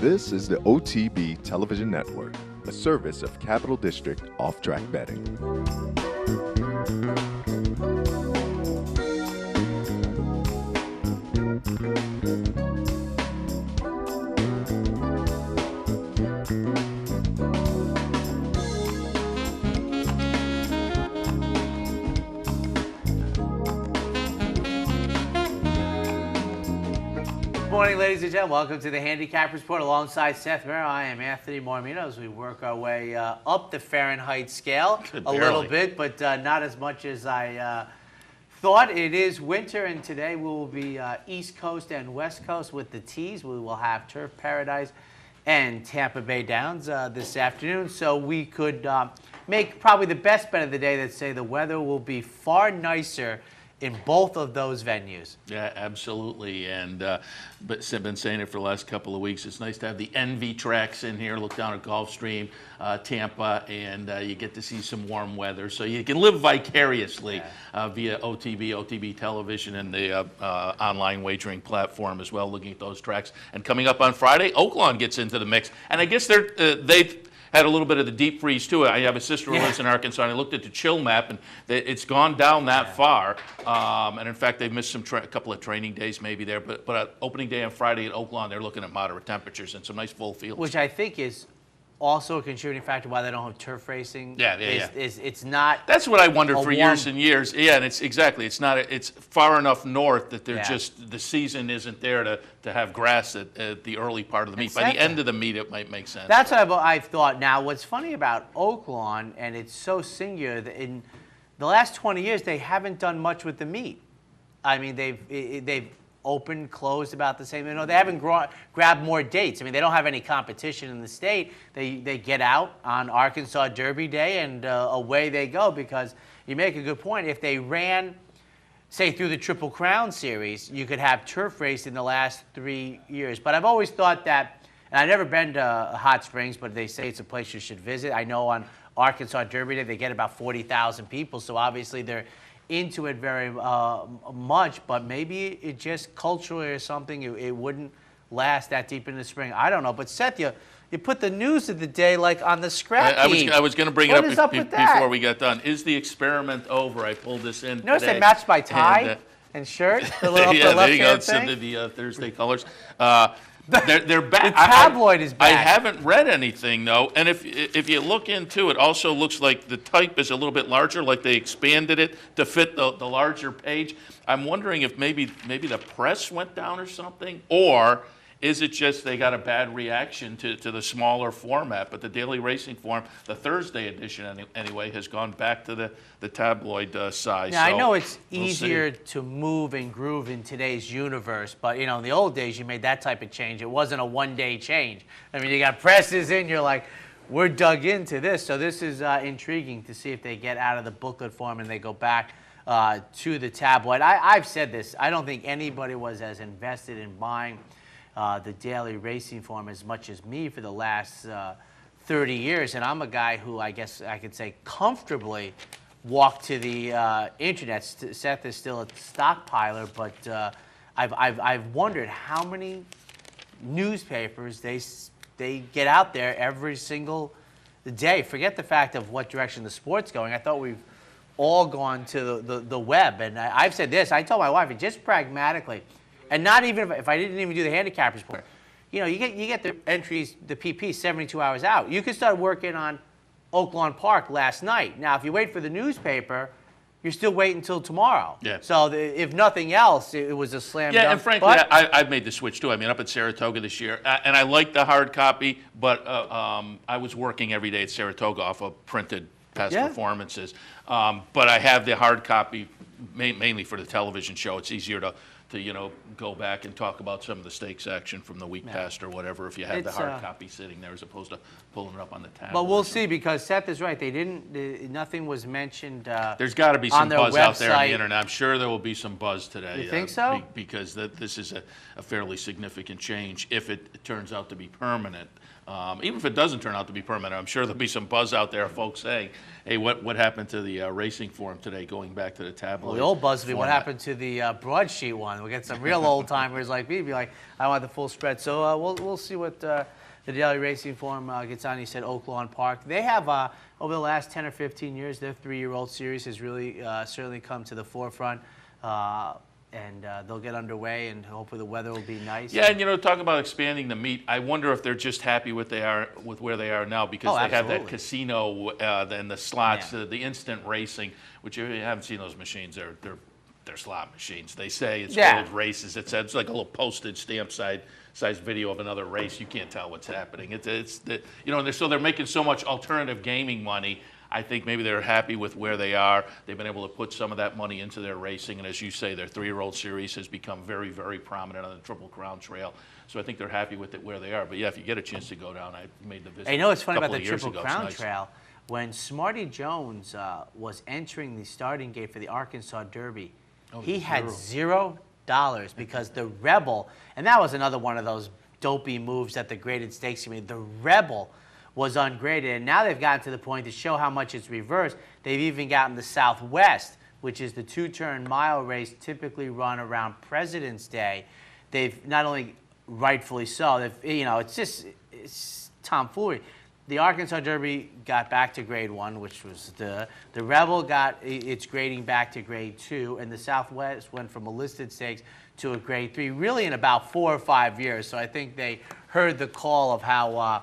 This is the OTB Television Network, a service of Capital District Off-Track Betting. Good morning, ladies and gentlemen. Welcome to the Handicappers Report alongside Seth Merrill. I am Anthony Mormino as we work our way up the Fahrenheit scale a little bit, but not as much as I thought. It is winter, and today we will be East Coast and West Coast with the tees. We will have Turf Paradise and Tampa Bay Downs this afternoon, so we could make probably the best bet of the day that say the weather will be far nicer in both of those venues. Yeah, absolutely. And but I've been saying it for the last couple of weeks. It's nice to have the Envy tracks in here. Look down at Gulfstream, Tampa, and you get to see some warm weather. So you can live vicariously via OTB television, and the online wagering platform as well, looking at those tracks. And coming up on Friday, Oaklawn gets into the mix. And I guess they've had a little bit of the deep freeze too. I have a sister who lives in Arkansas, and I looked at the chill map, and it's gone down that far. And in fact, they've missed a couple of training days maybe there. But opening day on Friday at Oaklawn, they're looking at moderate temperatures and some nice full fields. Which I think is also a contributing factor why they don't have turf racing. It's not. That's what I wondered for years and years. Yeah, and it's not. It's far enough north that they're just the season isn't there to have grass at the early part of the meet. By the end of the meet, it might make sense. That's what I've thought. Now, what's funny about Oaklawn, and it's so singular, that in the last 20 years they haven't done much with the meet. I mean, they've opened, closed about the same. You know, they haven't grabbed more dates. I mean, they don't have any competition in the state. They get out on Arkansas Derby Day, and away they go, because you make a good point. If they ran, say, through the Triple Crown Series, you could have turf race in the last 3 years. But I've always thought that, and I've never been to Hot Springs, but they say it's a place you should visit. I know on Arkansas Derby Day they get about 40,000 people, so obviously they're into it very much, but maybe it just culturally or something, it wouldn't last that deep into the spring. I don't know. But Seth, you put the news of the day like on the scrap heap. I was going to bring it up before we got done. Is the experiment over? I pulled this in Notice today. They matched my tie and shirt. The little there you go. Thing. The Thursday colors. They're back. The tabloid is back. I haven't read anything though, and if you look into it, also looks like the type is a little bit larger, like they expanded it to fit the larger page. I'm wondering if maybe the press went down or something, or is it just they got a bad reaction to the smaller format? But the Daily Racing Form, the Thursday edition anyway, has gone back to the tabloid size. Now, I know it's easier to move and groove in today's universe, but in the old days you made that type of change. It wasn't a one-day change. I mean, you got presses in, you're like, we're dug into this. So this is intriguing to see if they get out of the booklet form and they go back to the tabloid. I've said this. I don't think anybody was as invested in buying the Daily Racing Form as much as me for the last 30 years. And I'm a guy who, I guess I could say, comfortably walked to the internet. Seth is still a stockpiler, but I've wondered how many newspapers they get out there every single day. Forget the fact of what direction the sport's going. I thought we've all gone to the web. And I've said this. I told my wife, just pragmatically, and not even if I didn't even do the Handicappers Report, you get the entries, the PP 72 hours out. You could start working on Oaklawn Park last night. Now, if you wait for the newspaper, you're still waiting until tomorrow. Yeah. So if nothing else, it was a slam dunk. Yeah, and frankly, I've made the switch too. I mean, up at Saratoga this year, and I like the hard copy, but I was working every day at Saratoga off of printed past performances. But I have the hard copy mainly for the television show. It's easier to go back and talk about some of the stakes action from the week past or whatever if you have the hard copy sitting there as opposed to pulling it up on the tab. But we'll see, because Seth is right. Nothing was mentioned There's got to be some buzz out there on the internet. I'm sure there will be some buzz today. You think so? Because this is a fairly significant change if it turns out to be permanent. Even if it doesn't turn out to be permanent, I'm sure there'll be some buzz out there of folks saying, hey, what happened to the the racing forum today, going back to the tabloid. Well, the old Busby, what format. happened to the broadsheet one? We get some real old timers like me be like, I want the full spread. So we'll see what the Daily Racing Forum gets on. He said Oak Lawn Park. They have over the last 10 or 15 years, their 3-year-old series has really certainly come to the forefront. And they'll get underway, and hopefully the weather will be nice. Yeah, and talk about expanding the meet. I wonder if they're just happy with where they are now, because they have that casino and the slots, the instant racing, which if you haven't seen those machines, they're slot machines. They say it's old races. It's like a little postage stamp size video of another race. You can't tell what's happening. So they're making so much alternative gaming money. I think maybe they're happy with where they are. They've been able to put some of that money into their racing, and as you say, their 3-year-old series has become very, very prominent on the Triple Crown Trail. So I think they're happy with it where they are. But yeah, if you get a chance to go down, I made the visit. I know it's funny about the Triple Crown Trail. When Smarty Jones was entering the starting gate for the Arkansas Derby, he had $0 because the Rebel, and that was another one of those dopey moves that the graded stakes made. The Rebel was ungraded, and now they've gotten to the point to show how much it's reversed. They've even gotten the Southwest, which is the 2-turn mile race typically run around President's Day. They've not only rightfully so, it's tomfoolery. The Arkansas Derby got back to grade 1, which was the Rebel got its grading back to grade 2, and the Southwest went from a listed stakes to a grade 3, really in about 4 or 5 years. So I think they heard the call of how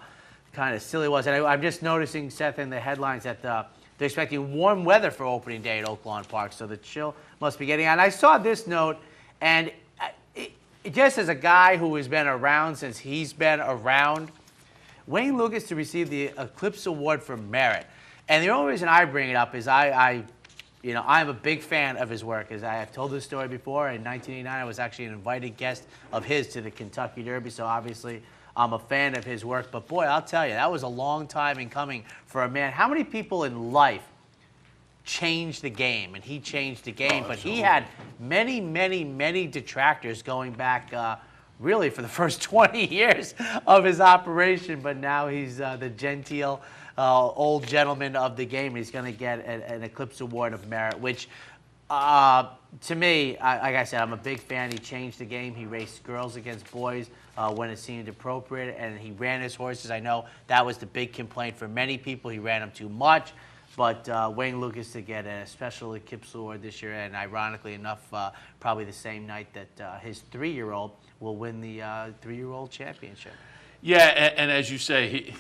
kind of silly it was. And I'm just noticing, Seth, in the headlines that they're expecting warm weather for opening day at Oak Lawn Park, so the chill must be getting on. I saw this note, and just as a guy who has been around since he's been around, Wayne Lucas to receive the Eclipse Award for Merit. And the only reason I bring it up is I'm a big fan of his work. As I have told this story before, in 1989, I was actually an invited guest of his to the Kentucky Derby, so obviously I'm a fan of his work. But boy, I'll tell you, that was a long time in coming for a man. How many people in life changed the game? And he changed the game, but he had many, many, many detractors going back really for the first 20 years of his operation. But now he's the genteel old gentleman of the game. He's going to get an Eclipse Award of Merit, which to me, like I said, I'm a big fan. He changed the game. He raced girls against boys when it seemed appropriate, and he ran his horses. I know that was the big complaint for many people. He ran them too much. But Wayne Lucas to get a special Eclipse Award this year, and ironically enough, probably the same night that his 3-year-old will win the 3-year-old championship. Yeah, and as you say,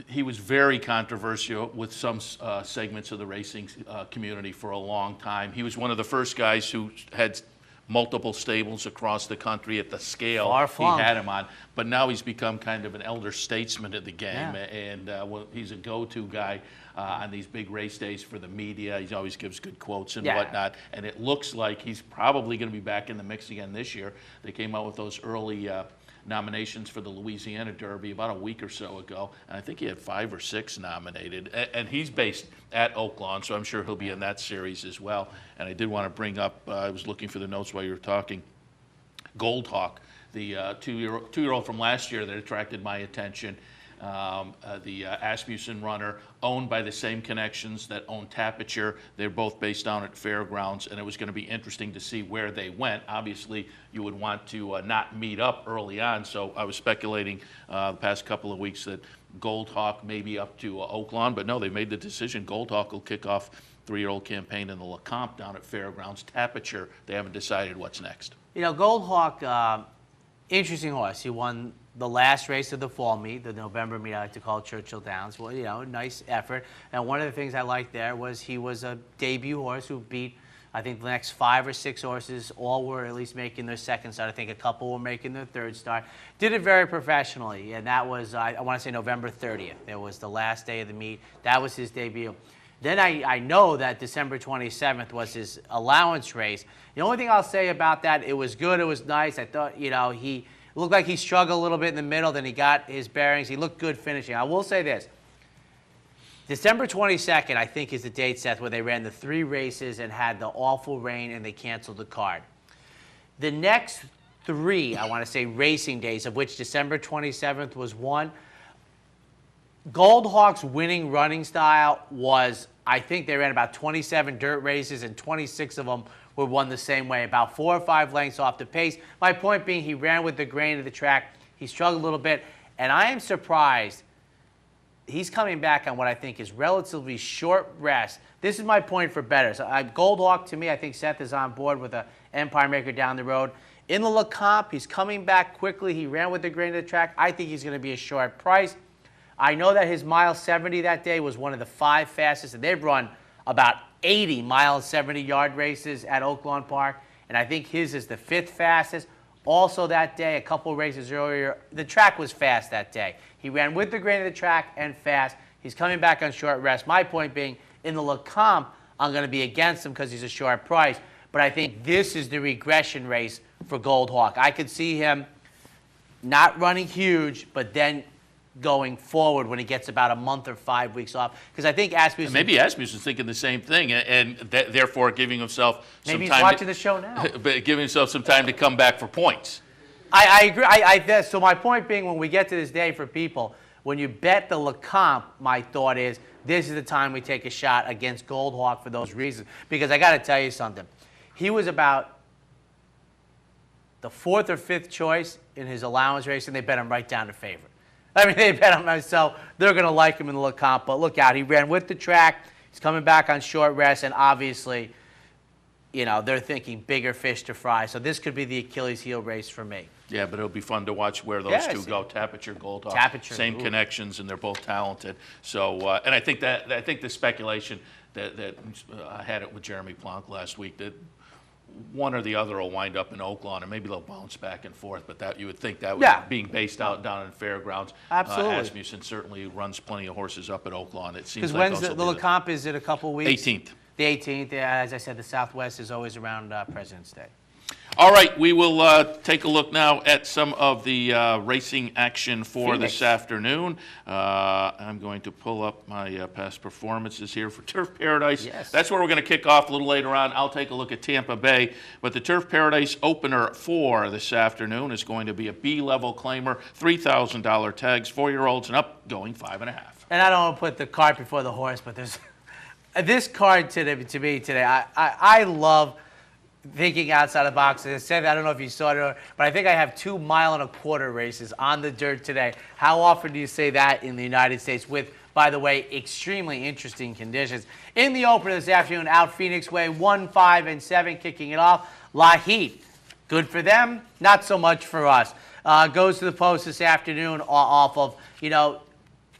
he was very controversial with some segments of the racing community for a long time. He was one of the first guys who had multiple stables across the country at the scale he had him on. But now he's become kind of an elder statesman of the game, and he's a go-to guy on these big race days for the media. He always gives good quotes and whatnot, and it looks like he's probably going to be back in the mix again this year. They came out with those early nominations for the Louisiana Derby about a week or so ago, and I think he had 5 or 6 nominated, and he's based at Oak Lawn, so I'm sure he'll be in that series as well. And I did want to bring up, I was looking for the notes while you were talking, Gold Hawk, the two-year-old from last year that attracted my attention. The Asmussen runner, owned by the same connections that own Tapiture. They're both based down at Fairgrounds, and it was going to be interesting to see where they went. Obviously, you would want to not meet up early on, so I was speculating the past couple of weeks that Gold Hawk may be up to Oak Lawn, but no, they made the decision. Gold Hawk will kick off 3-year-old campaign in the LeCompte down at Fairgrounds. Tapiture, they haven't decided what's next. You know, Gold Hawk, interesting horse. He won the last race of the fall meet, the November meet, I like to call it Churchill Downs. Well, nice effort. And one of the things I liked there was he was a debut horse who beat, I think, the next 5 or 6 horses. All were at least making their second start. I think a couple were making their third start. Did it very professionally, and that was, I want to say, November 30th. It was the last day of the meet. That was his debut. Then I know that December 27th was his allowance race. The only thing I'll say about that, it was good, it was nice. I thought, he looked like he struggled a little bit in the middle, then he got his bearings. He looked good finishing. I will say this. December 22nd, I think, is the date, Seth, where they ran the 3 races and had the awful rain and they canceled the card. The next 3, I want to say, racing days, of which December 27th was one, Goldhawk's winning running style was, I think they ran about 27 dirt races and 26 of them were won the same way, about 4 or 5 lengths off the pace. My point being, he ran with the grain of the track. He struggled a little bit, and I am surprised he's coming back on what I think is relatively short rest. This is my point for bettors. Goldhawk, to me, I think Seth is on board with an Empire Maker down the road. In the LeComp, he's coming back quickly. He ran with the grain of the track. I think he's going to be a short price. I know that his mile 70 that day was one of the 5 fastest, and they've run about 80 mile 70-yard races at Oaklawn Park, and I think his is the 5th fastest. Also that day, a couple races earlier, the track was fast that day. He ran with the grain of the track and fast. He's coming back on short rest. My point being, in the LeComp, I'm going to be against him because he's a short price, but I think this is the regression race for Goldhawk. I could see him not running huge, but then going forward when he gets about a month or 5 weeks off. Because I think Asmussen's... Maybe Asmussen's thinking the same thing, and therefore giving himself some time... Maybe he's watching the show now. But giving himself some time to come back for points. I agree. So my point being, when we get to this day for people, when you bet the LeComp, my thought is, this is the time we take a shot against Goldhawk for those reasons. Because I got to tell you something. He was about the 4th or 5th choice in his allowance race, and they bet him right down to favorite. I mean, they bet him, so they're going to like him in the LeComp. But look out, he ran with the track. He's coming back on short rest, and obviously, you know, they're thinking bigger fish to fry. So this could be the Achilles heel race for me. Yeah, but it'll be fun to watch where those two go. Tapiture, Goldhawk, same connections, and they're both talented. So, and I think the speculation that I had it with Jeremy Plonk last week that one or the other will wind up in Oaklawn, and maybe they'll bounce back and forth. But that you would think that would being based out down in Fairgrounds. Absolutely. Asmussen certainly runs plenty of horses up at Oaklawn. It seems because like when's the LeComp? Is it a couple weeks? 18th. The 18th. Yeah, as I said, the Southwest is always around President's Day. All right, we will take a look now at some of the racing action for this afternoon. I'm going to pull up my past performances here for Turf Paradise. Yes. That's where we're going to kick off a little later on. I'll take a look at Tampa Bay. But the Turf Paradise opener for this afternoon is going to be a B-level claimer, $3,000 tags, 4-year-olds and up, going 5.5. And I don't want to put the cart before the horse, but there's this card to me today. I love thinking outside the box. As I said, I don't know if you saw it, but I think I have 2 mile-and-a-quarter races on the dirt today. How often do you say that in the United States with, by the way, extremely interesting conditions? In the opener this afternoon, out Phoenix Way, 1, 5, and 7, kicking it off. La Heat, good for them, not so much for us. Goes to the post this afternoon off of, you know,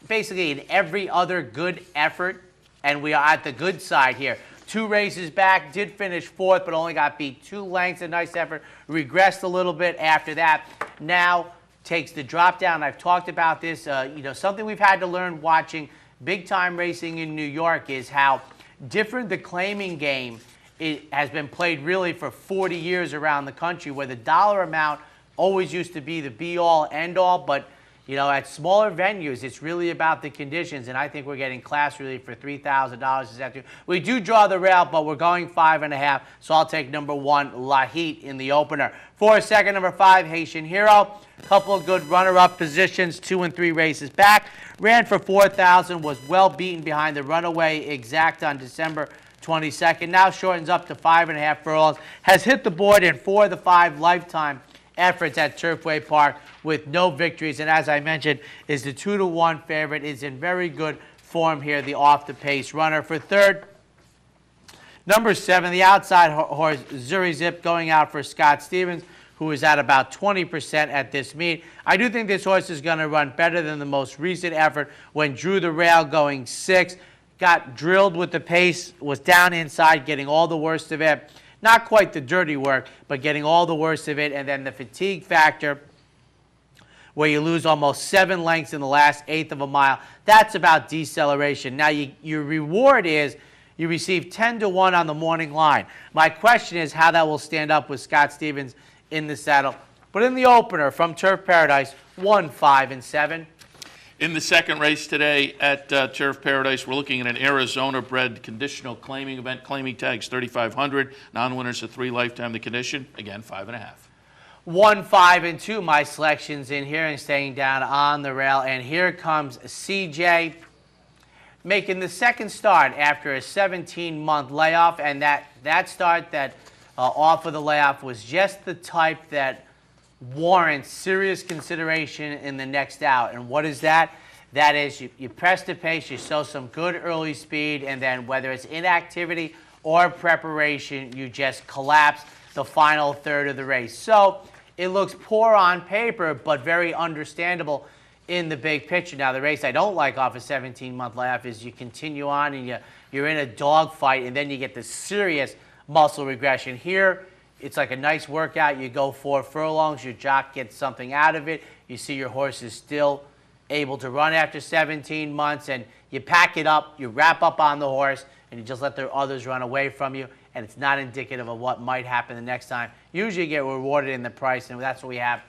basically in every other good effort, and we are at the good side here. 2 races back, did finish 4th, but only got beat 2 lengths. A nice effort. Regressed a little bit after that. Now takes the drop down. I've talked about this. You know, something we've had to learn watching big-time racing in New York is how different the claiming game has been played really for 40 years around the country, where the dollar amount always used to be the be-all, end-all, but you know, at smaller venues, it's really about the conditions, and I think we're getting class relief for $3,000 this afternoon. We do draw the rail, but we're going 5.5, so I'll take number 1, La Heat, in the opener. For second, number 5, Haitian Hero. Couple of good runner-up positions, 2 and 3 races back. Ran for $4,000, was well beaten behind the runaway Exact on December 22nd. Now shortens up to 5.5 furlongs. Has hit the board in 4 of the 5 lifetime efforts at Turfway Park with no victories, and as I mentioned, is the 2-to-1 favorite. Is in very good form here, the off-the-pace runner. For third, number 7, the outside horse, Zuri Zip, going out for Scott Stevens, who is at about 20% at this meet. I do think this horse is going to run better than the most recent effort when drew the rail going 6th. Got drilled with the pace, was down inside, getting all the worst of it. Not quite the dirty work, but getting all the worst of it. And then the fatigue factor, where you lose almost 7 lengths in the last 1/8 of a mile. That's about deceleration. Now, your reward is you receive 10-to-1 on the morning line. My question is how that will stand up with Scott Stevens in the saddle. But in the opener from Turf Paradise, 1, 5, and 7. In the second race today at Turf Paradise, we're looking at an Arizona-bred conditional claiming event. Claiming tags $3,500. Non-winners of 3 lifetime the condition. Again, 5.5. 1, 5, and 2, my selections in here and staying down on the rail. And here comes CJ making the second start after a 17-month layoff. And that start that off of the layoff was just the type that warrants serious consideration in the next out. And what is that? That is, you press the pace, you show some good early speed, and then whether it's inactivity or preparation, you just collapse the final third of the race. So it looks poor on paper, but very understandable in the big picture. Now, the race I don't like off a 17-month layoff is you continue on and you're in a dogfight, and then you get the serious muscle regression. Here, it's like a nice workout. You go 4 furlongs, your jock gets something out of it. You see your horse is still able to run after 17 months, and you pack it up, you wrap up on the horse, and you just let the others run away from you, and it's not indicative of what might happen the next time. Usually you get rewarded in the price, and that's what we have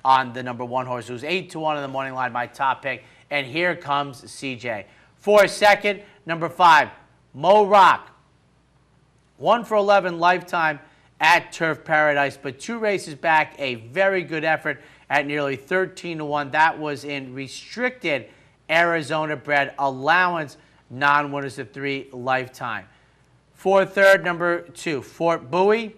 on the number 1 horse, who's 8-1 in the morning line, my top pick. And here comes CJ. For a second, number 5, Mo Rock. 1 for 11 lifetime at Turf Paradise, but 2 races back, a very good effort at nearly 13-1. That was in restricted Arizona-bred allowance, non-winners of 3 lifetime. For third, number 2, Fort Bowie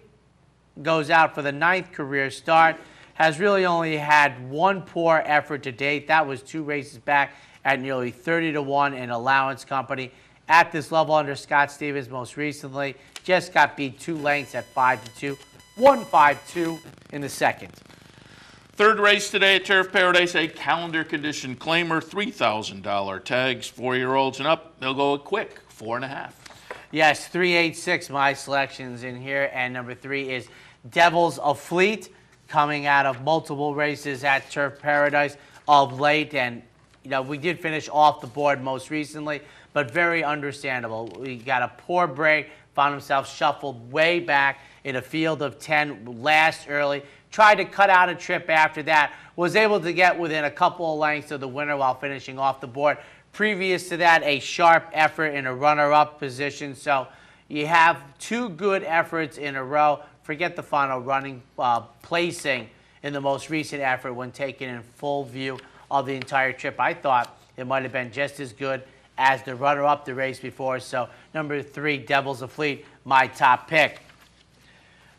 goes out for the 9th career start. Has really only had 1 poor effort to date. That was 2 races back at nearly 30-1 in allowance company. At this level under Scott Stevens most recently, just got beat 2 lengths at 5-2, 1-5-2 in the second. Third race today at Turf Paradise, a calendar condition claimer, $3,000 tags, 4-year-olds and up. They'll go a quick 4.5. Yes, 3, 8, 6, my selections in here. And number 3 is Devils of Fleet, coming out of multiple races at Turf Paradise of late. And, you know, we did finish off the board most recently, but very understandable. We got a poor break, found himself shuffled way back in a field of 10 last early. Tried to cut out a trip after that. Was able to get within a couple of lengths of the winner while finishing off the board. Previous to that, a sharp effort in a runner-up position. So you have 2 good efforts in a row. Forget the final running placing in the most recent effort when taken in full view of the entire trip. I thought it might have been just as good as the runner-up the race before. So number 3, Devils of Fleet, my top pick.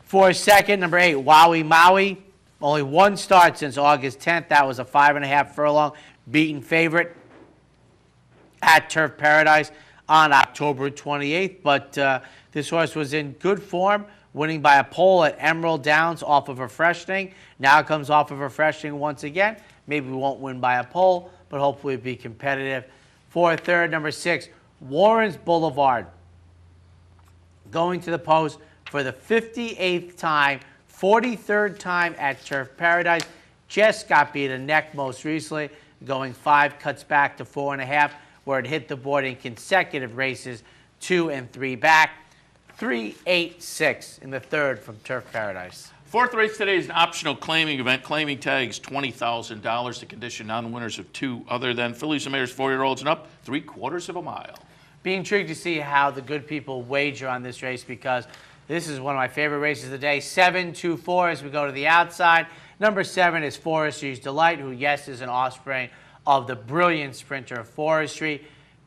For second, number 8, Wowie Maui. Only 1 start since August 10th. That was a 5.5 furlong beaten favorite at Turf Paradise on October 28th. But this horse was in good form, winning by a pole at Emerald Downs off of refreshing. Now it comes off of refreshing once again. Maybe we won't win by a pole, but hopefully be competitive. For third, number 6, Warren's Boulevard. Going to the post for the 58th time, 43rd time at Turf Paradise. Just got beat a neck most recently, going 5, cuts back to 4.5, where it hit the board in consecutive races, 2 and 3 back. 3, 8, 6 in the third from Turf Paradise. Fourth race today is an optional claiming event. Claiming tags, $20,000. The condition non-winners of 2 other than fillies and mares, 4-year-olds and up, 3/4 of a mile. Be intrigued to see how the good people wager on this race, because this is one of my favorite races of the day. 7, 2, 4 as we go to the outside. Number 7 is Forestry's Delight, who, yes, is an offspring of the brilliant sprinter Forestry.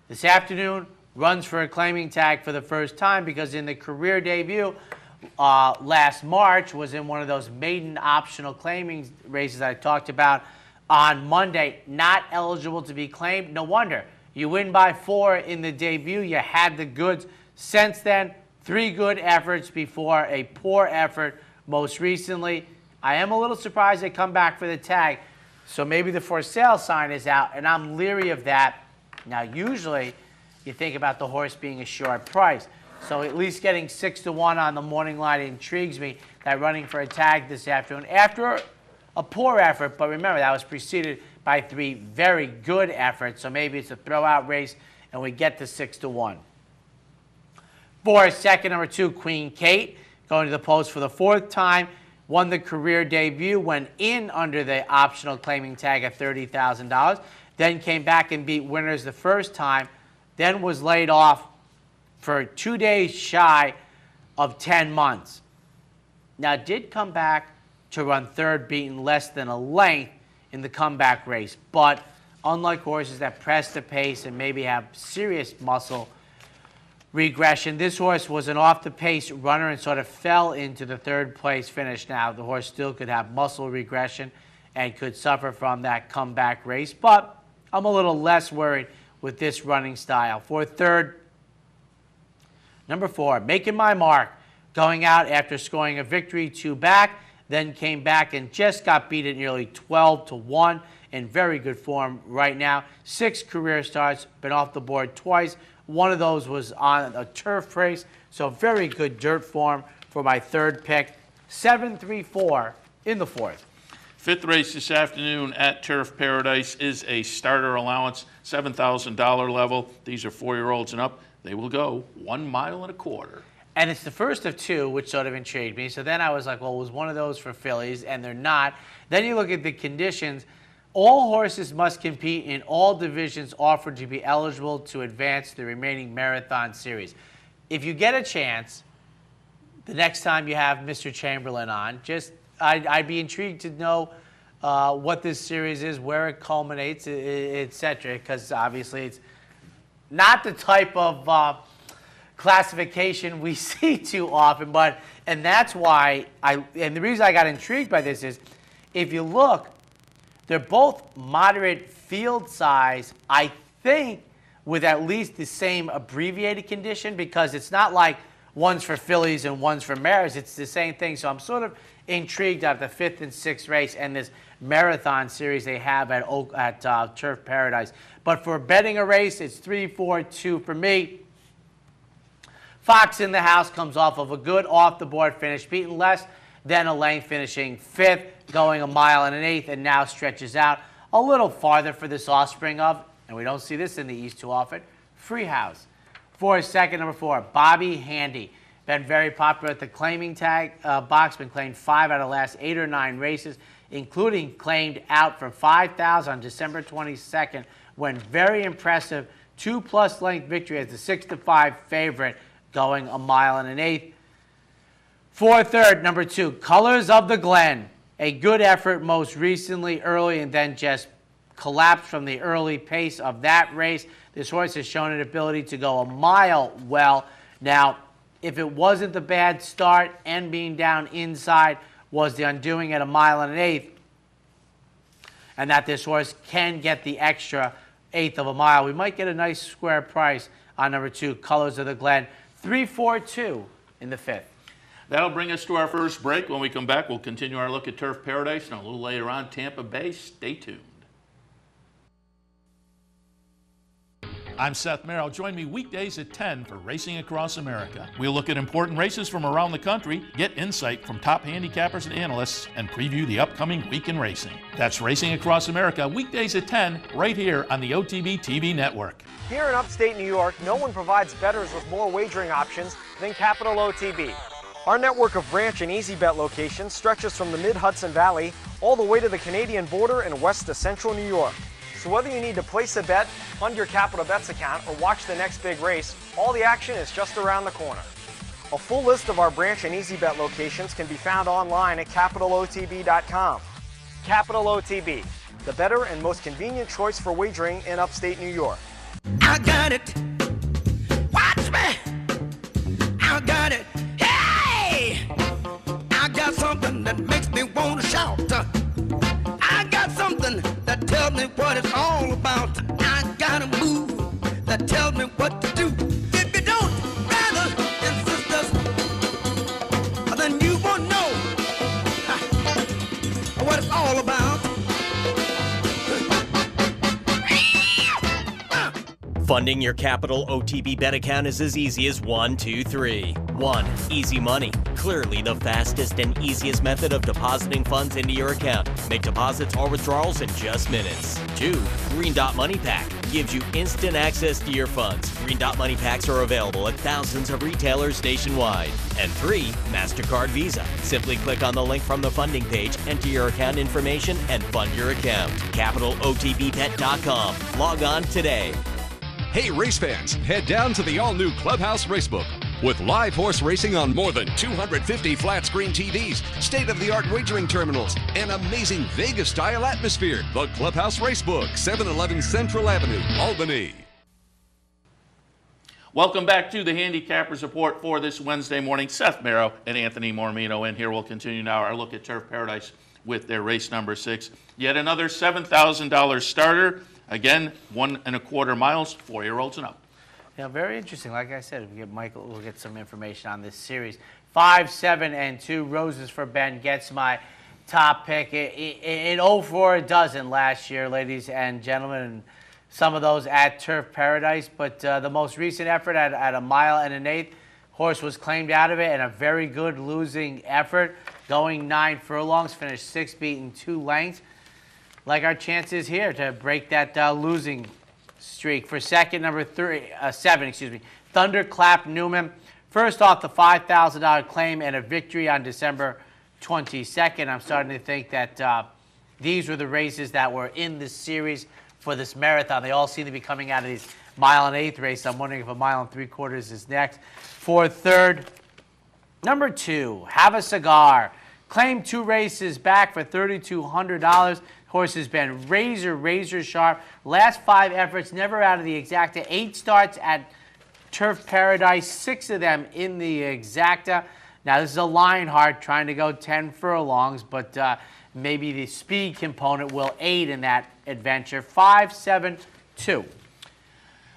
This afternoon, runs for a claiming tag for the first time, because in the career debut last March was in one of those maiden optional claiming races I talked about on Monday. Not eligible to be claimed. No wonder. You win by 4 in the debut. You had the goods. Since then, 3 good efforts before a poor effort most recently. I am a little surprised they come back for the tag. So maybe the for sale sign is out, and I'm leery of that. Now, usually you think about the horse being a short price. So at least getting 6-1 on the morning line intrigues me. That running for a tag this afternoon after a poor effort, but remember that was preceded by 3 very good efforts. So maybe it's a throwout race and we get to 6-1. For second, number 2, Queen Kate, going to the post for the 4th time. Won the career debut, went in under the optional claiming tag at $30,000. Then came back and beat winners the first time. Then was laid off for 2 days shy of 10 months. Now, did come back to run third, beating less than a length in the comeback race. But unlike horses that press the pace and maybe have serious muscle regression, this horse was an off-the-pace runner and sort of fell into the third-place finish. Now, the horse still could have muscle regression and could suffer from that comeback race, but I'm a little less worried with this running style. For third, number 4, Making My Mark, going out after scoring a victory 2 back, then came back and just got beat at nearly 12-1 in very good form right now. 6 career starts, been off the board twice. One of those was on a turf race, so very good dirt form for my third pick. 7-3-4 in the fourth. Fifth race this afternoon at Turf Paradise is a starter allowance, $7,000 level. These are 4-year-olds and up. They will go 1.25 miles. And it's the first of 2, which sort of intrigued me. So then I was like, well, it was one of those for fillies, and they're not. Then you look at the conditions. All horses must compete in all divisions offered to be eligible to advance the remaining marathon series. If you get a chance, the next time you have Mr. Chamberlain on, I'd be intrigued to know what this series is, where it culminates, etc. Because obviously it's not the type of classification we see too often. And that's why and the reason I got intrigued by this is, if you look, they're both moderate field size, I think, with at least the same abbreviated condition, because it's not like one's for fillies and one's for mares. It's the same thing. So I'm sort of intrigued at the 5th and 6th race and this marathon series they have at Turf Paradise. But for betting a race, it's 3-4-2 for me. Fox in the House comes off of a good off-the-board finish, beaten less than a length, finishing 5th, going 1.1 miles, and now stretches out a little farther for this offspring of, and we don't see this in the East too often, Freehouse. For his second, number 4, Bobby Handy. Been very popular at the claiming tag box, been claimed 5 out of the last 8 or 9 races, including claimed out for 5,000 on December 22nd, when very impressive 2+ length victory as the 6-5 favorite, going 1.1 miles. For third, number 2, Colors of the Glen. A good effort most recently early, and then just collapsed from the early pace of that race. This horse has shown an ability to go 1 mile well. Now, if it wasn't the bad start and being down inside was the undoing at 1.1 miles, and that this horse can get the extra 1/8 of a mile, we might get a nice square price on number 2, Colors of the Glen. 3-4-2 in the 5th. That'll bring us to our first break. When we come back, we'll continue our look at Turf Paradise, and a little later on, Tampa Bay. Stay tuned. I'm Seth Merrill. Join me weekdays at 10 for Racing Across America. We'll look at important races from around the country, get insight from top handicappers and analysts, and preview the upcoming week in racing. That's Racing Across America, weekdays at 10, right here on the OTB TV network. Here in upstate New York, no one provides bettors with more wagering options than Capital OTB. Our network of branch and easy bet locations stretches from the mid-Hudson Valley all the way to the Canadian border and west to central New York. So whether you need to place a bet, fund your Capital Bets account, or watch the next big race, all the action is just around the corner. A full list of our branch and easy bet locations can be found online at capitalotb.com. Capital OTB, the better and most convenient choice for wagering in upstate New York. I got it. Watch me. I got it. Hey! I got something that makes me want to shout. I got something that tells me what it's all about. I got a move that tells me what to do. If you don't, brothers and sisters, then you won't know what it's all about. Funding your Capital OTB bet account is as easy as 1, 2, 3. 1. Easy Money. Clearly the fastest and easiest method of depositing funds into your account. Make deposits or withdrawals in just minutes. 2. Green Dot Money Pack. Gives you instant access to your funds. Green Dot Money Packs are available at thousands of retailers nationwide. And 3. MasterCard Visa. Simply click on the link from the funding page, enter your account information, and fund your account. CapitalOTBBet.com. Log on today. Hey race fans, head down to the all-new Clubhouse Racebook. With live horse racing on more than 250 flat-screen TVs, state-of-the-art wagering terminals, and amazing Vegas-style atmosphere. The Clubhouse Racebook, 711 Central Avenue, Albany. Welcome back to the Handicappers Report for this Wednesday morning. Seth Merrow and Anthony Mormino in here. We'll continue now our look at Turf Paradise with their race number 6. Yet another $7,000 starter. Again, 1 1/4 miles, 4-year-olds and up. Yeah, very interesting. Like I said, we'll get some information on this series. 5, 7, and 2 Roses for Ben gets my top pick. In 0 for a dozen last year, ladies and gentlemen. And some of those at Turf Paradise, but the most recent effort at 1 1/8 horse was claimed out of it, and a very good losing effort, going 9 furlongs, finished 6 beaten 2 lengths. Like our chances here to break that losing streak. For second, number 7, Thunderclap Newman. First off the $5,000 claim and a victory on December 22nd. I'm starting to think that these were the races that were in this series for this marathon. They all seem to be coming out of these 1 1/8 races. I'm wondering if 1 3/4 is next. For third, number 2, Have a Cigar. Claimed 2 races back for $3,200. Horse has been razor sharp. Last 5 efforts, never out of the exacta. 8 starts at Turf Paradise, 6 of them in the exacta. Now this is a Lionheart trying to go 10 furlongs, but maybe the speed component will aid in that adventure. 5, 7, 2.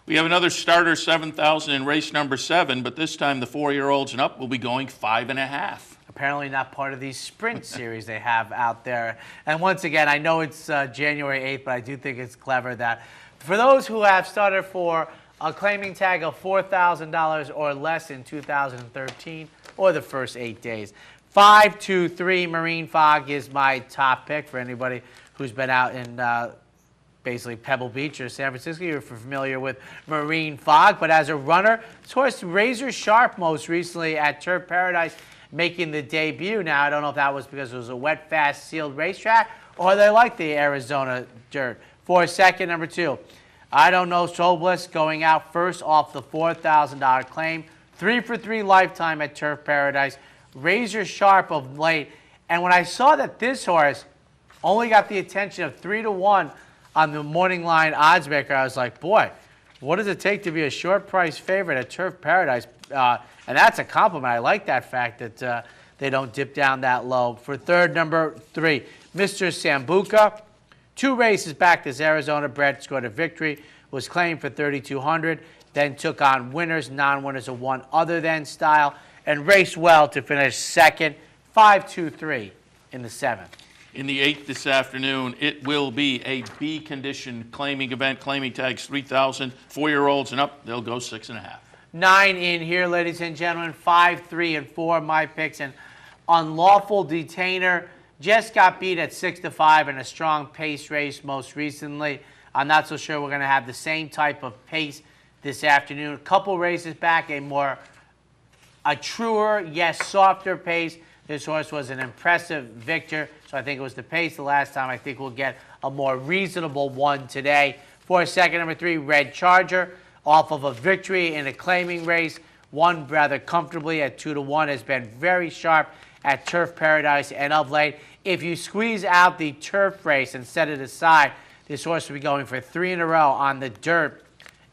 We have another starter, 7,000 in race number 7, but this time the 4-year-olds and up will be going 5 1/2. Apparently not part of these sprint series they have out there. And once again, I know it's January 8th, but I do think it's clever that for those who have started for a claiming tag of $4,000 or less in 2013 or the first 8 days. 5, 2, 3, Marine Fog is my top pick for anybody who's been out in basically Pebble Beach or San Francisco. You're familiar with Marine Fog, but as a runner, this horse razor sharp most recently at Turf Paradise, making the debut. Now, I don't know if that was because it was a wet, fast, sealed racetrack or they like the Arizona dirt. For second, number 2, I Don't Know Sobliss going out first off the $4,000 claim. 3 for 3 lifetime at Turf Paradise. Razor sharp of late. And when I saw that this horse only got the attention of 3 to 1 on the morning line odds maker, I was like, boy, what does it take to be a short price favorite at Turf Paradise? And that's a compliment. I like that fact that they don't dip down that low. For third, number 3, Mr. Sambuca. 2 races back, this Arizona bred scored a victory, was claimed for $3,200, then took on winners, non-winners of one other than style, and raced well to finish second, 5, 2, 3 in the 7th. In the 8th this afternoon, it will be a B condition claiming event. Claiming tags 3,000, 4-year-olds and up, they'll go 6 1/2. 9 in here, ladies and gentlemen. 5, 3, and 4, my picks. And Unlawful Detainer just got beat at 6 to 5 in a strong pace race most recently. I'm not so sure we're going to have the same type of pace this afternoon. A couple races back, a truer, yes, softer pace. This horse was an impressive victor, so I think it was the pace the last time. I think we'll get a more reasonable one today. For second, number 3, Red Charger, off of a victory in a claiming race, won rather comfortably at 2 to 1, has been very sharp at Turf Paradise and of late. If you squeeze out the turf race and set it aside, this horse will be going for 3 in a row on the dirt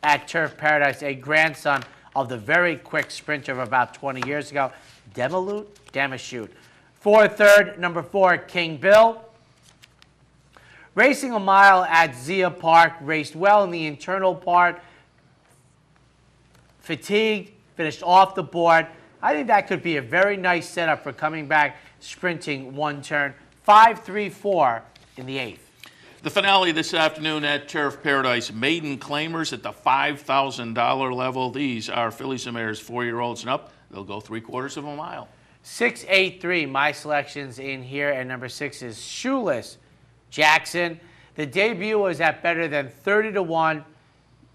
at Turf Paradise, a grandson of the very quick sprinter of about 20 years ago, Demashoot. For third, number 4, King Bill. Racing a mile at Zia Park, raced well in the internal part, fatigued, finished off the board. I think that could be a very nice setup for coming back, sprinting one turn. 5, 3, 4 in the 8th. The finale this afternoon at Turf Paradise. Maiden claimers at the $5,000 level. These are fillies and mares, 4-year-olds and up. They'll go 3/4 of a mile. 6, 8, 3, my selections in here, and number 6 is Shoeless Jackson. The debut was at better than 30 to 1,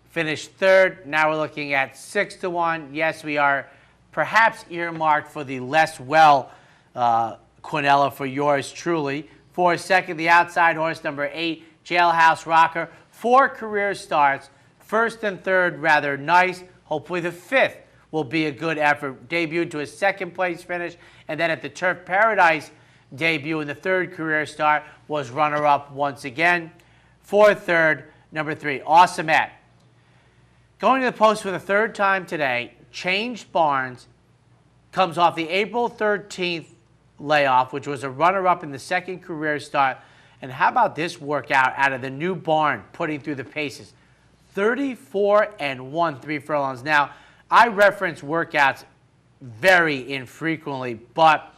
finished third. Now we're looking at 6 to 1. Yes, we are perhaps earmarked for the less well Quinella for yours truly. For second, the outside horse, number 8, Jailhouse Rocker. 4 career starts, first and third rather nice. Hopefully the 5th will be a good effort. Debuted to a second-place finish, and then at the Turf Paradise debut in the third career start was runner-up once again. For third, number 3, Awesomette. Going to the post for the third time today, Changed Barns comes off the April 13th layoff, which was a runner-up in the second career start. And how about this workout out of the new barn, putting through the paces? 34-1, 3 furlongs. Now, I reference workouts very infrequently, but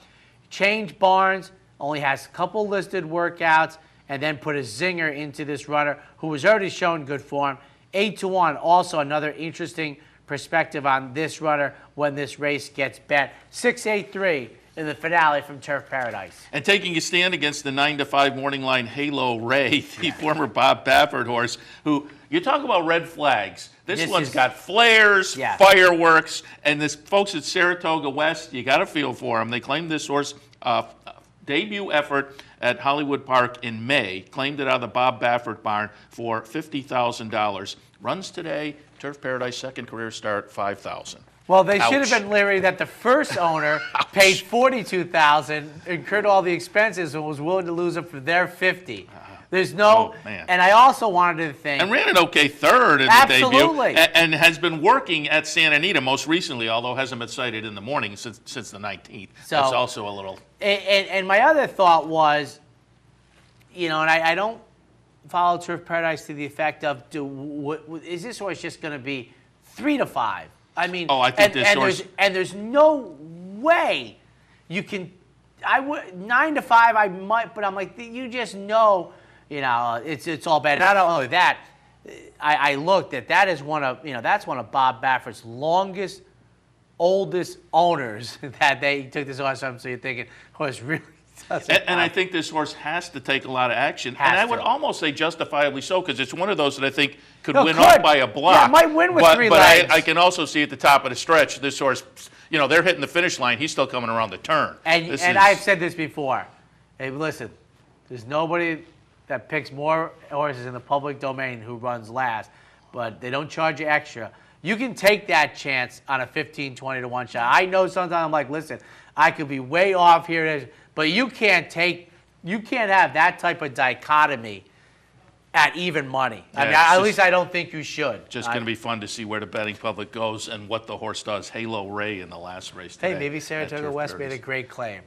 Changed Barns only has a couple listed workouts and then put a zinger into this runner who has already shown good form. 8-1, also another interesting perspective on this runner when this race gets bet. 6-8-3 in the finale from Turf Paradise. And taking a stand against the 9-5 morning line Halo Ray, the former Bob Baffert horse, who, you talk about red flags. This one's got flares, fireworks, and this folks at Saratoga West, you got a feel for them. They claimed this horse debut effort at Hollywood Park in May, claimed it out of the Bob Baffert barn for $50,000. Runs today, Turf Paradise, second career start, $5,000. Well, they should have been leery that the first owner paid $42,000, incurred all the expenses, and was willing to lose it for their $50,000. There's no, and I also wanted to think. And ran an okay third in the debut, and has been working at Santa Anita most recently, although hasn't been cited in the morning since the 19th. So that's also a little. And my other thought was, and I don't follow Turf Paradise to the effect of, is this horse just going to be 3-5? I mean, I think this horse. There's no way you can. 9-5, I might, but I'm like, you just know. It's all bad. Not only that, I looked at that is that's one of Bob Baffert's longest, oldest owners that they took this horse from. So you're thinking, horse really doesn't. And I think this horse has to take a lot of action, and I would almost say justifiably so, because it's one of those that I think could win off by a block. Yeah, might win with 3 legs. But I can also see at the top of the stretch, this horse, they're hitting the finish line. He's still coming around the turn. And I've said this before. Hey, listen, there's nobody that picks more horses in the public domain who runs last, but they don't charge you extra. You can take that chance on a 15-20-1 shot. I know sometimes I'm like, listen, I could be way off here, but you can't have that type of dichotomy at even money. Yeah, I mean, at least I don't think you should. Just going to be fun to see where the betting public goes and what the horse does. Halo Ray in the last race today. Hey, maybe Saratoga West made a great claim.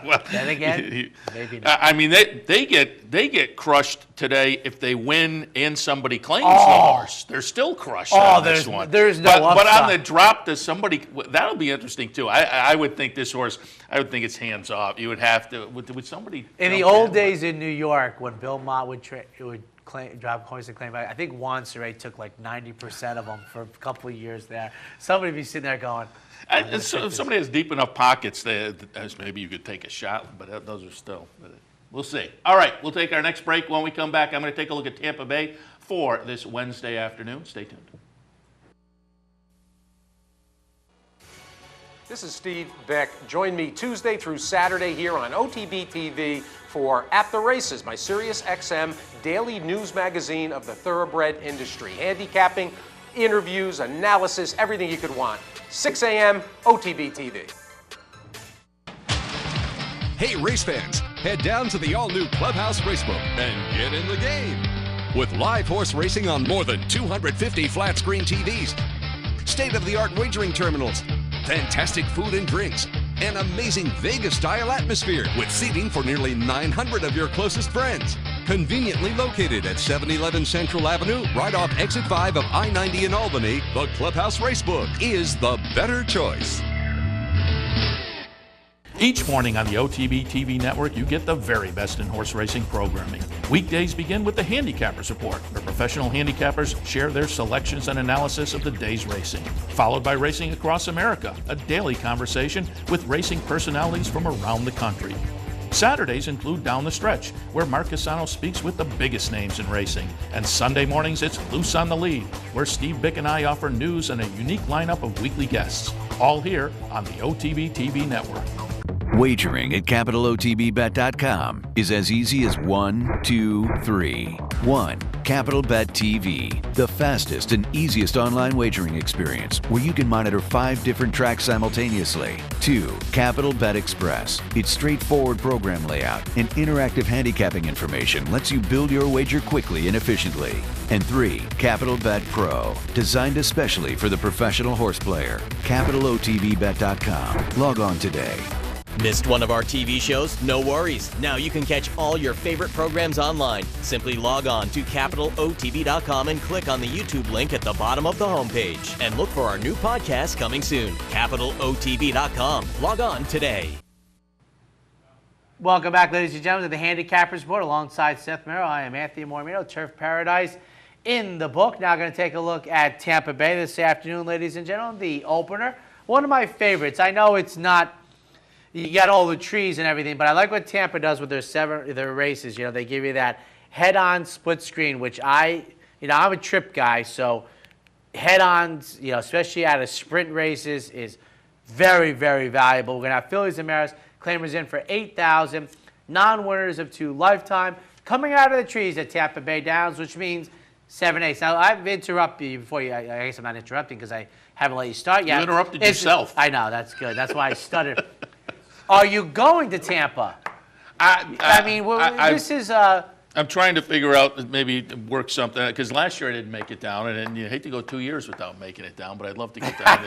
Well, then again, maybe not. I mean, they get crushed today if they win and somebody claims the horse. They're still crushed on this one. There's no upside. But on the drop, does somebody? That'll be interesting too. I would think this horse. I would think it's hands off. You would have to. Would somebody? In the old days in New York, when Bill Mott would drop horse and claim, I think Juan Saray took like 90% of them for a couple of years there. Somebody would be sitting there going. If somebody has deep enough pockets, maybe you could take a shot, but those are still. We'll see. All right, we'll take our next break. When we come back, I'm going to take a look at Tampa Bay for this Wednesday afternoon. Stay tuned. This is Steve Beck. Join me Tuesday through Saturday here on OTB TV for At the Races, my Sirius XM daily news magazine of the thoroughbred industry. Handicapping, interviews, analysis, everything you could want. 6 a.m. OTB TV. Hey, race fans, head down to the all-new Clubhouse Racebook and get in the game. With live horse racing on more than 250 flat-screen TVs, state-of-the-art wagering terminals, fantastic food and drinks, an amazing Vegas-style atmosphere with seating for nearly 900 of your closest friends. Conveniently located at 711 Central Avenue, right off Exit 5 of I-90 in Albany, the Clubhouse Racebook is the better choice. Each morning on the OTB TV network, you get the very best in horse racing programming. Weekdays begin with the Handicappers Report, where professional handicappers share their selections and analysis of the day's racing. Followed by Racing Across America, a daily conversation with racing personalities from around the country. Saturdays include Down the Stretch, where Mark Casano speaks with the biggest names in racing. And Sunday mornings, it's Loose on the Lead, where Steve Bick and I offer news and a unique lineup of weekly guests. All here on the OTB TV network. Wagering at CapitalOTBBet.com is as easy as 1, 2, 3. 1. Capital Bet TV, the fastest and easiest online wagering experience where you can monitor 5 different tracks simultaneously. 2. Capital Bet Express. Its straightforward program layout and interactive handicapping information lets you build your wager quickly and efficiently. And 3. Capital Bet Pro, designed especially for the professional horse player. CapitalOTBBet.com. Log on today. Missed one of our TV shows? No worries. Now you can catch all your favorite programs online. Simply log on to CapitalOTB.com and click on the YouTube link at the bottom of the homepage. And look for our new podcast coming soon. CapitalOTB.com. Log on today. Welcome back, ladies and gentlemen, to the Handicappers Report alongside Seth Merrill. I am Anthony Mormino, Turf Paradise in the book. Now going to take a look at Tampa Bay this afternoon, ladies and gentlemen. The opener, one of my favorites. I know it's not, you got all the trees and everything, but I like what Tampa does with their races. You know, they give you that head-on split screen, which I'm a trip guy, so head-ons, especially out of sprint races, is very, very valuable. We're going to have Phillies and Maris claimers in for 8,000, non-winners of 2 lifetime, coming out of the trees at Tampa Bay Downs, which means 7/8. Now, I've interrupted you before you. I guess I'm not interrupting because I haven't let you start yet. You interrupted yourself. I know, that's good. That's why I stuttered. Are you going to Tampa? This is... I'm trying to figure out maybe work something, because last year I didn't make it down, and you hate to go 2 years without making it down, but I'd love to get down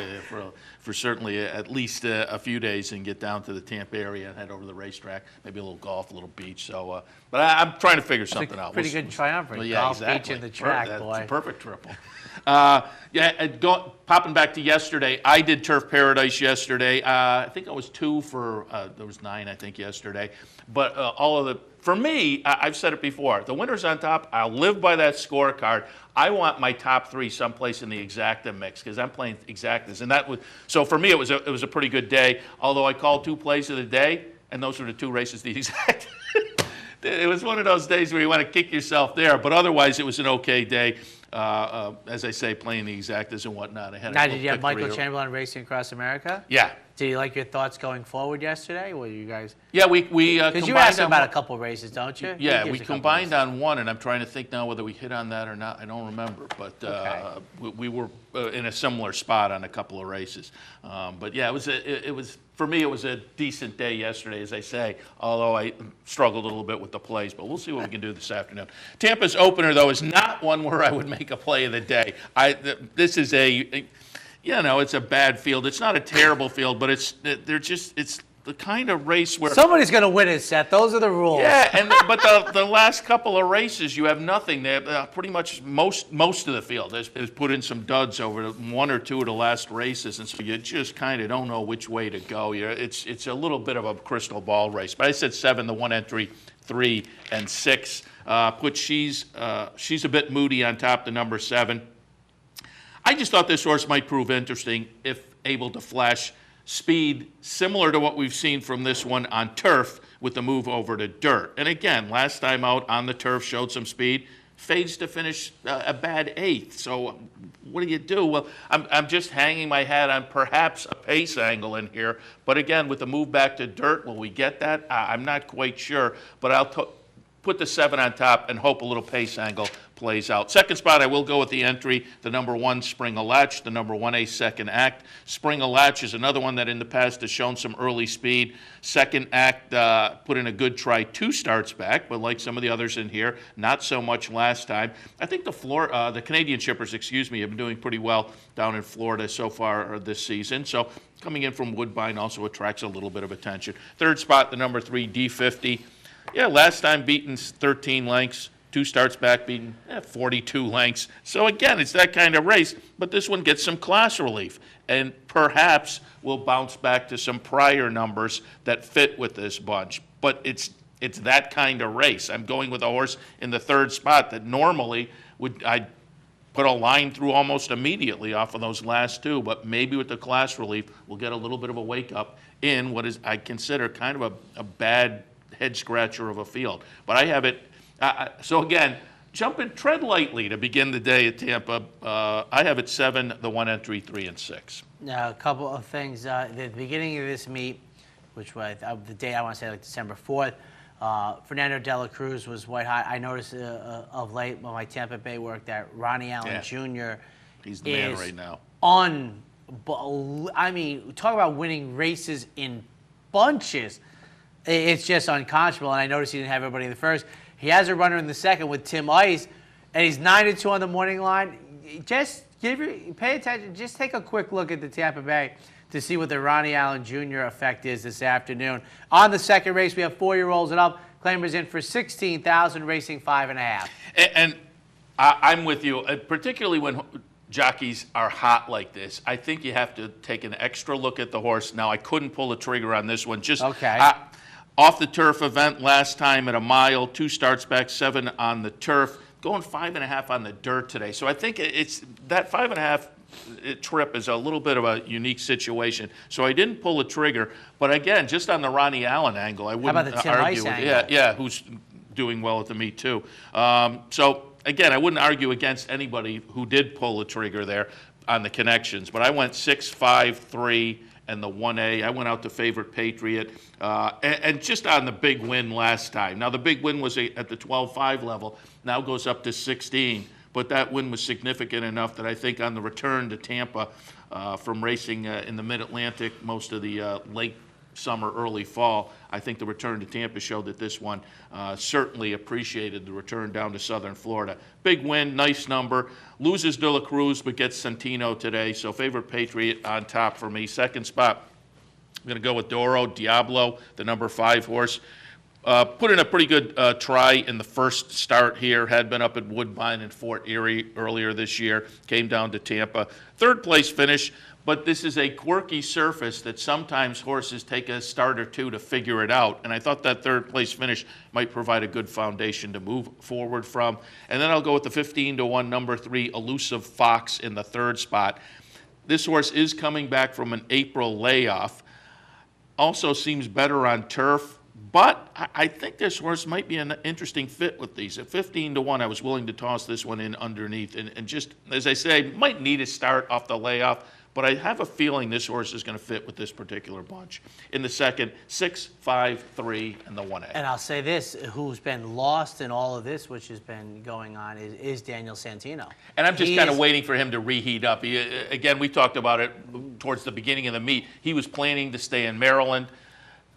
for certainly at least a few days and get down to the Tampa area and head over to the racetrack, maybe a little golf, a little beach. So, but I'm trying to figure something out. Pretty good triumvirate. Well, yeah, golf, exactly. beach, and the track, That's boy. a perfect triple. Popping back to yesterday, I did Turf Paradise yesterday. I think I was 2 for, there was 9, I think, yesterday. But for me, I've said it before, the winner's on top. I'll live by that scorecard. I want my top 3 someplace in the exacta mix because I'm playing exactas, and so for me it was a pretty good day. Although I called 2 plays of the day, and those were the 2 races the exact. It was one of those days where you want to kick yourself there, but otherwise it was an okay day. As I say, playing the exactas and whatnot. Now, did you have Michael Chamberlain racing across America? Yeah. Did you like your thoughts going forward yesterday? Were you guys? Yeah, we combined. Because you asked him about a couple races, don't you? Yeah, we combined on one, and I'm trying to think now whether we hit on that or not. I don't remember, but okay. we were in a similar spot on a couple of races. But yeah, it was for me. It was a decent day yesterday, as I say. Although I struggled a little bit with the plays, but we'll see what we can do this afternoon. Tampa's opener, though, is not one where I would make a play of the day. This is it's a bad field. It's not a terrible field, but it's the kind of race where somebody's going to win it, Seth. Those are the rules. Yeah, but the last couple of races, you have nothing. Pretty much most of the field has put in some duds over 1 or 2 of the last races, and so you just kind of don't know which way to go. It's a little bit of a crystal ball race. But I said 7, the 1 entry, 3 and 6. She's a bit moody on top, the number 7. I just thought this horse might prove interesting if able to flash speed similar to what we've seen from this one on turf with the move over to dirt. And again, last time out on the turf showed some speed, fades to finish a bad 8th. So what do you do? Well, I'm just hanging my hat on perhaps a pace angle in here. But again, with the move back to dirt, will we get that? I'm not quite sure, but I'll put the 7 on top and hope a little pace angle plays out. Second spot, I will go with the entry, the number 1, Spring a Latch, the number 1A, Second Act. Spring a Latch is another one that in the past has shown some early speed. Second Act put in a good try 2 starts back, but like some of the others in here, not so much last time. I think the Canadian shippers, have been doing pretty well down in Florida so far this season. So coming in from Woodbine also attracts a little bit of attention. Third spot, the number 3, D50. Yeah, last time beaten 13 lengths. 2 starts back beaten 42 lengths. So again, it's that kind of race, but this one gets some class relief and perhaps will bounce back to some prior numbers that fit with this bunch. But it's that kind of race. I'm going with a horse in the 3rd spot that normally I'd put a line through almost immediately off of those last 2, but maybe with the class relief, we'll get a little bit of a wake up in what is, I consider, kind of a bad head scratcher of a field. But I have it. So again, tread lightly to begin the day at Tampa. I have it 7, the 1 entry, 3 and 6. Now, a couple of things. The beginning of this meet, which was the day I want to say like December 4th, Fernando de la Cruz was white hot. I noticed of late when my Tampa Bay work that Ronnie Allen Jr. He's the man right now. I mean, talk about winning races in bunches. It's just unconscionable. And I noticed he didn't have everybody in the first. He has a runner in the second with Tim Ice, and he's 9-2 on the morning line. Just pay attention. Just take a quick look at the Tampa Bay to see what the Ronnie Allen Jr. effect is this afternoon. On the second race, we have 4-year-olds and up. Claimers in for $16,000, racing 5.5. And I'm with you, particularly when jockeys are hot like this. I think you have to take an extra look at the horse. Now, I couldn't pull the trigger on this one. Just off the turf event last time at a mile, 2 starts back, 7 on the turf, going 5.5 on the dirt today. So I think it's that 5.5 trip is a little bit of a unique situation. So I didn't pull the trigger. But again, just on the Ronnie Allen angle, I wouldn't argue with it. Yeah, who's doing well at the meet too. So again, I wouldn't argue against anybody who did pull the trigger there on the connections. But I went 6, 5, 3, and the 1A. I went out to favorite Patriot. And just on the big win last time. Now, the big win was at the 12-5 level. Now goes up to 16. But that win was significant enough that I think on the return to Tampa from racing in the Mid-Atlantic, most of the late summer, early fall, I think the return to Tampa showed that this one certainly appreciated the return down to Southern Florida. Big win, nice number. Loses De La Cruz, but gets Santino today. So favorite Patriot on top for me. Second spot, I'm going to go with Doro Diablo, the number 5 horse. Put in a pretty good try in the first start here. Had been up at Woodbine and Fort Erie earlier this year. Came down to Tampa. Third place finish, but this is a quirky surface that sometimes horses take a start or two to figure it out. And I thought that third place finish might provide a good foundation to move forward from. And then I'll go with the 15-1 number 3 Elusive Fox in the third spot. This horse is coming back from an April layoff. Also seems better on turf. But I think this horse might be an interesting fit with these. At 15-1, I was willing to toss this one in underneath. And just, as I say, might need a start off the layoff. But I have a feeling this horse is going to fit with this particular bunch. In the second, 6, 5, 3, and the 1A. And I'll say this, who's been lost in all of this, which has been going on, is Daniel Santino. And I'm just kind of waiting for him to reheat up. Again, we talked about it towards the beginning of the meet. He was planning to stay in Maryland.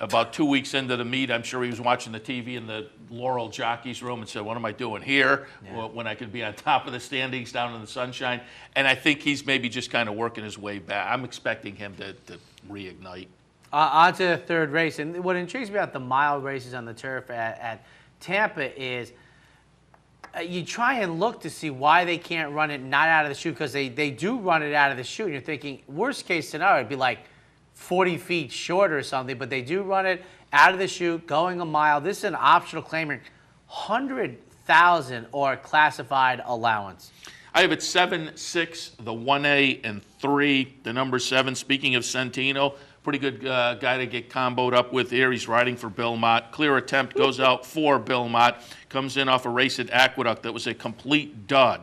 About 2 weeks into the meet, I'm sure he was watching the TV in the Laurel Jockey's room and said, what am I doing here when I could be on top of the standings down in the sunshine? And I think he's maybe just kind of working his way back. I'm expecting him to reignite. On to the third race. And what intrigues me about the mile races on the turf at Tampa is you try and look to see why they can't run it not out of the chute, because they do run it out of the chute. And you're thinking, worst case scenario, it'd be like 40 feet short or something, but they do run it out of the chute, going a mile. This is an optional claimer, 100,000 or classified allowance. I have it 7, 6, the 1A, and 3, the number 7. Speaking of Santino, pretty good guy to get comboed up with here. He's riding for Bill Mott. Clear attempt goes out for Bill Mott. Comes in off a race at Aqueduct that was a complete dud.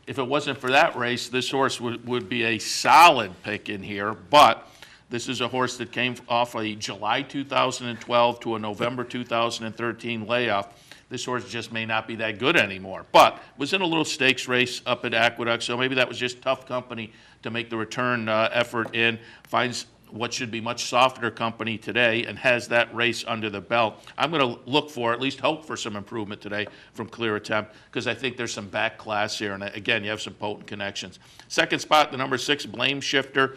If it wasn't for that race, this horse would be a solid pick in here, but this is a horse that came off a July 2012 to a November 2013 layoff. This horse just may not be that good anymore, but was in a little stakes race up at Aqueduct, so maybe that was just tough company to make the return effort in. Finds what should be much softer company today and has that race under the belt. I'm going to look for, at least hope for some improvement today from Clear Attempt, because I think there's some back class here, and again, you have some potent connections. Second spot, the number 6, Blame Shifter.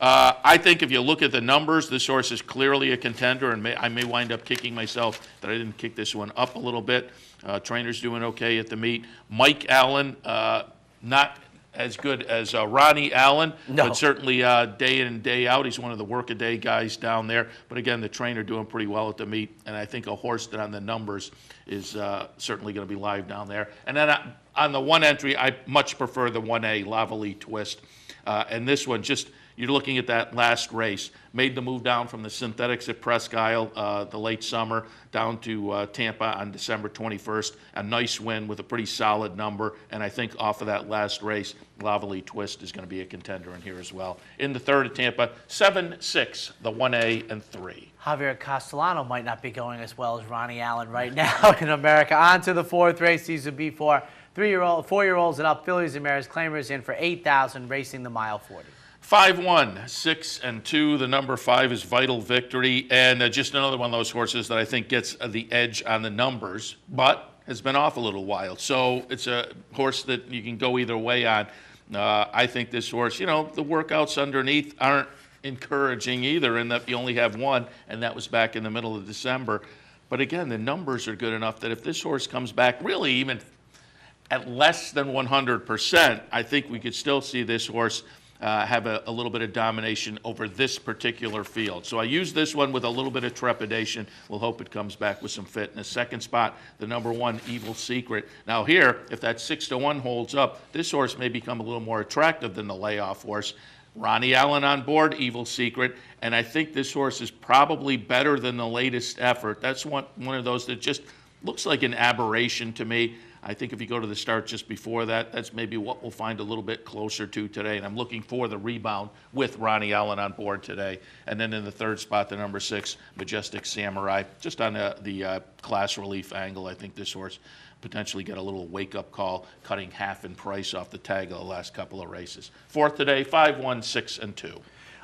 I think if you look at the numbers, this horse is clearly a contender, and I may wind up kicking myself that I didn't kick this one up a little bit. Trainer's doing okay at the meet. Mike Allen, not as good as Ronnie Allen, but certainly day in and day out, he's one of the work-a-day guys down there. But again, the trainer doing pretty well at the meet, and I think a horse that on the numbers is certainly going to be live down there. And then on the one entry, I much prefer the 1A Lavalley Twist. And this one just, you're looking at that last race. Made the move down from the synthetics at Presque Isle the late summer down to Tampa on December 21st. A nice win with a pretty solid number, and I think off of that last race, Lavalley Twist is going to be a contender in here as well. In the third at Tampa, 7-6, the 1A and 3. Javier Castellano might not be going as well as Ronnie Allen right now in America. On to the fourth race. These would be for 4-year-olds and up, fillies and mares. Claimers in for $8,000, racing the mile 40. 5-1, 6 and 2. The number 5 is Vital Victory, and just another one of those horses that I think gets the edge on the numbers, but has been off a little while. So it's a horse that you can go either way on. I think this horse, the workouts underneath aren't encouraging either, in that you only have one, and that was back in the middle of December. But again, the numbers are good enough that if this horse comes back really even at less than 100%, I think we could still see this horse have a little bit of domination over this particular field. So I use this one with a little bit of trepidation. We'll hope it comes back with some fitness. Second spot, the number 1, Evil Secret. Now here, if that 6-1 holds up, this horse may become a little more attractive than the layoff horse. Ronnie Allen on board, Evil Secret, and I think this horse is probably better than the latest effort. That's one of those that just looks like an aberration to me. I think if you go to the start just before that, that's maybe what we'll find a little bit closer to today. And I'm looking for the rebound with Ronnie Allen on board today. And then in the third spot, the number 6, Majestic Samurai. Just on the class relief angle, I think this horse potentially get a little wake-up call, cutting half in price off the tag of the last couple of races. Fourth today, 5-1, 6 and 2.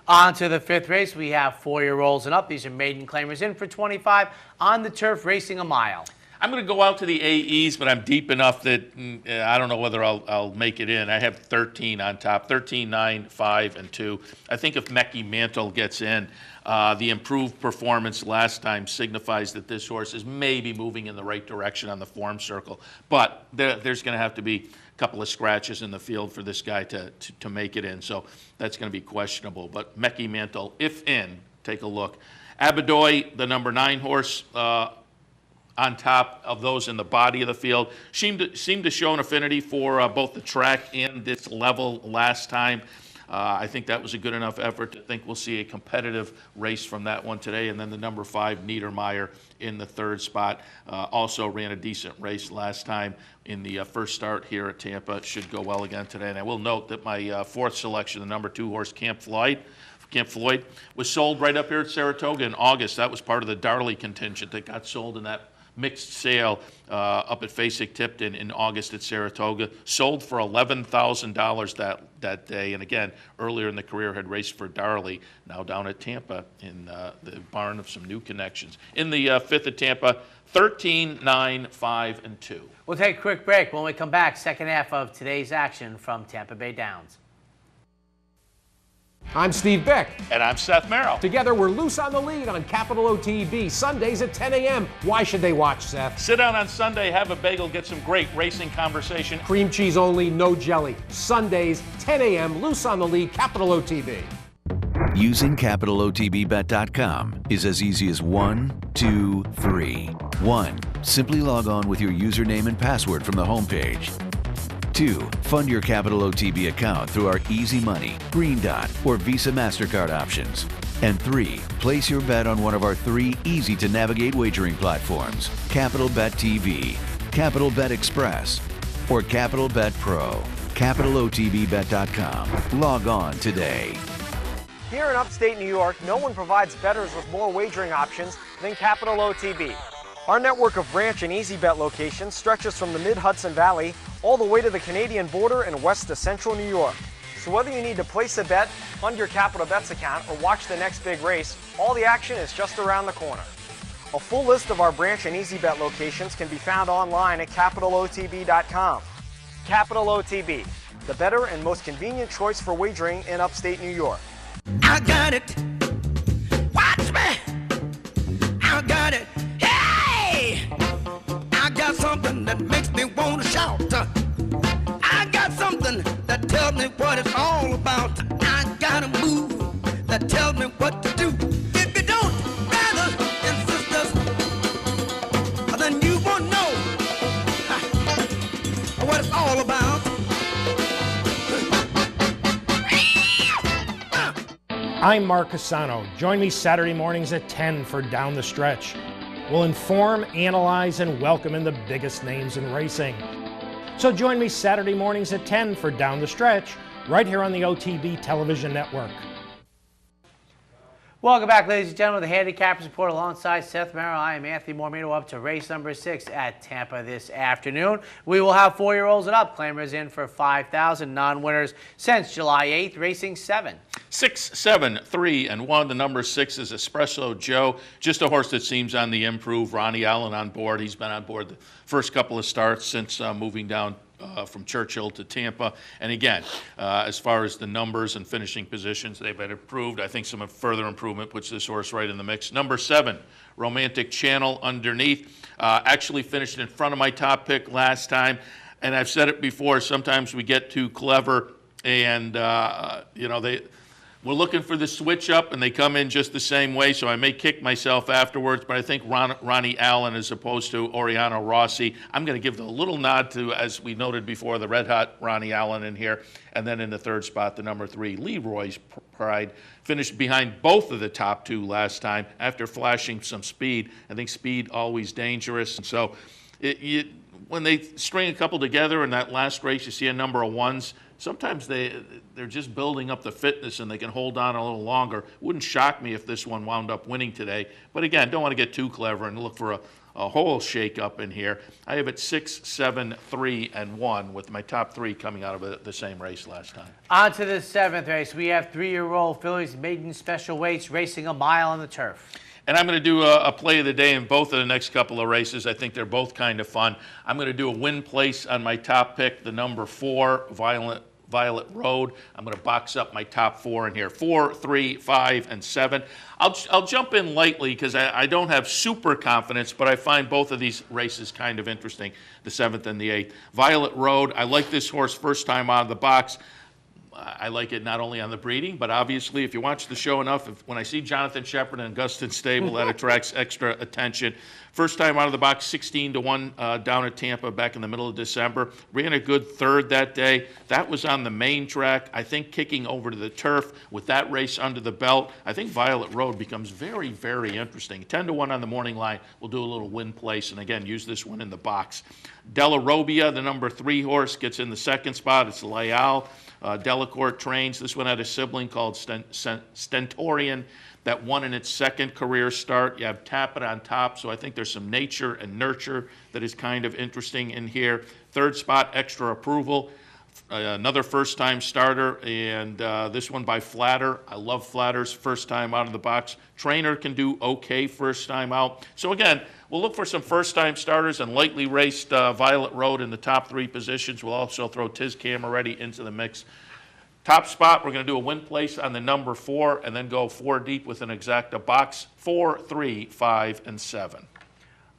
On to the fifth race. We have 4-year-olds and up. These are maiden claimers in for 25 on the turf, racing a mile. I'm going to go out to the AEs, but I'm deep enough that I don't know whether I'll make it in. I have 13 on top, 13, 9, 5, and 2. I think if Mecky Mantle gets in, the improved performance last time signifies that this horse is maybe moving in the right direction on the form circle. But there's going to have to be a couple of scratches in the field for this guy to make it in. So that's going to be questionable. But Mecky Mantle, if in, take a look. Abadoy, the number 9 horse, on top of those in the body of the field, seemed to show an affinity for both the track and this level last time. I think that was a good enough effort to think we'll see a competitive race from that one today. And then the number 5, Niedermeyer, in the third spot. Also ran a decent race last time in the first start here at Tampa. Should go well again today. And I will note that my fourth selection, the number 2 horse, Camp Floyd, was sold right up here at Saratoga in August. That was part of the Darley contingent that got sold in that mixed sale up at Fasig-Tipton in August at Saratoga. Sold for $11,000 that day. And again, earlier in the career had raced for Darley, now down at Tampa in the barn of some new connections. In the fifth at Tampa, 13, 9, 5, and 2. We'll take a quick break. When we come back, second half of today's action from Tampa Bay Downs. I'm Steve Beck. And I'm Seth Merrill. Together, we're loose on the lead on Capital OTB, Sundays at 10 a.m. Why should they watch, Seth? Sit down on Sunday, have a bagel, get some great racing conversation. Cream cheese only, no jelly. Sundays, 10 a.m., loose on the lead, Capital OTB. Using CapitalOTBBet.com is as easy as 1, 2, 3. 1. Simply log on with your username and password from the homepage. 2. Fund your Capital OTB account through our Easy Money, Green Dot, or Visa MasterCard options. And 3. Place your bet on one of our 3 easy-to-navigate wagering platforms, Capital Bet TV, Capital Bet Express, or Capital Bet Pro. CapitalOTBBet.com. Log on today. Here in upstate New York, no one provides bettors with more wagering options than Capital OTB. Our network of ranch and easy bet locations stretches from the mid-Hudson Valley all the way to the Canadian border and west to central New York. So whether you need to place a bet, fund your Capital Bets account, or watch the next big race, all the action is just around the corner. A full list of our branch and easy bet locations can be found online at CapitalOTB.com. Capital OTB, the better and most convenient choice for wagering in upstate New York. I got it. Watch me. I got it. Hey! I got something that makes me want to shout. I got something that tells me what it's all about. I got a move that tells me what to do. If you don't, brothers and sisters, then you won't know what it's all about. I'm Mark Casano. Join me Saturday mornings at 10 for Down the Stretch. We'll inform, analyze, and welcome in the biggest names in racing. So join me Saturday mornings at 10 for Down the Stretch, right here on the OTB Television Network. Welcome back, ladies and gentlemen, to the Handicappers Report alongside Seth Merrill. I am Anthony Mormino, up to race number 6 at Tampa this afternoon. We will have 4-year-olds and up. Claimers in for $5,000. Non-winners since July 8th, racing 7. 6, 7, 3, and 1. The number 6 is Espresso Joe. Just a horse that seems on the improve. Ronnie Allen on board. He's been on board the first couple of starts since moving down from Churchill to Tampa. And again, as far as the numbers and finishing positions, they've been improved. I think some further improvement puts this horse right in the mix. Number 7, Romantic Channel underneath. Actually finished in front of my top pick last time. And I've said it before, sometimes we get too clever and, we're looking for the switch up, and they come in just the same way, so I may kick myself afterwards, but I think Ronnie Allen as opposed to Oriana Rossi. I'm going to give the little nod to, as we noted before, the red-hot Ronnie Allen in here. And then in the third spot, the number 3, Leroy's Pride, finished behind both of the top 2 last time after flashing some speed. I think speed always dangerous. And so when they string a couple together in that last race, you see a number of 1s. Sometimes they're just building up the fitness and they can hold on a little longer. Wouldn't shock me if this one wound up winning today. But again, don't want to get too clever and look for a whole shake-up in here. I have it 6, 7, 3, and 1 with my top 3 coming out of the same race last time. On to the 7th race. We have 3-year-old fillies, maiden special weights, racing a mile on the turf. And I'm going to do a play of the day in both of the next couple of races. I think they're both kind of fun. I'm going to do a win place on my top pick, the number 4, Violet Road. I'm going to box up my top 4 in here, 4, 3, 5, and 7. I'll jump in lightly because I don't have super confidence, but I find both of these races kind of interesting, the 7th and the 8th. Violet Road, I like this horse first time out of the box. I like it not only on the breeding, but obviously if you watch the show enough, when I see Jonathan Shepard and Augustin Stable, that attracts extra attention. First time out of the box, 16-1 down at Tampa back in the middle of December. Ran a good third that day. That was on the main track. I think kicking over to the turf with that race under the belt, I think Violet Road becomes very, very interesting. 10-1 on the morning line. We'll do a little win place, and again, use this one in the box. Della Robbia, the number 3 horse, gets in the second spot. It's Leal. Delacourt trains. This one had a sibling called Stentorian that won in its second career start. You have Tapit on top, so I think there's some nature and nurture that is kind of interesting in here. Third spot, Extra Approval. Another first-time starter, and this one by Flatter. I love Flatter's first time out of the box. Trainer can do okay first time out. So again, we'll look for some first-time starters and lightly raced Violet Road in the top 3 positions. We'll also throw Tiz Camoretti into the mix. Top spot, we're going to do a win place on the number 4 and then go 4 deep with an exacta box, 4, 3, 5, and 7.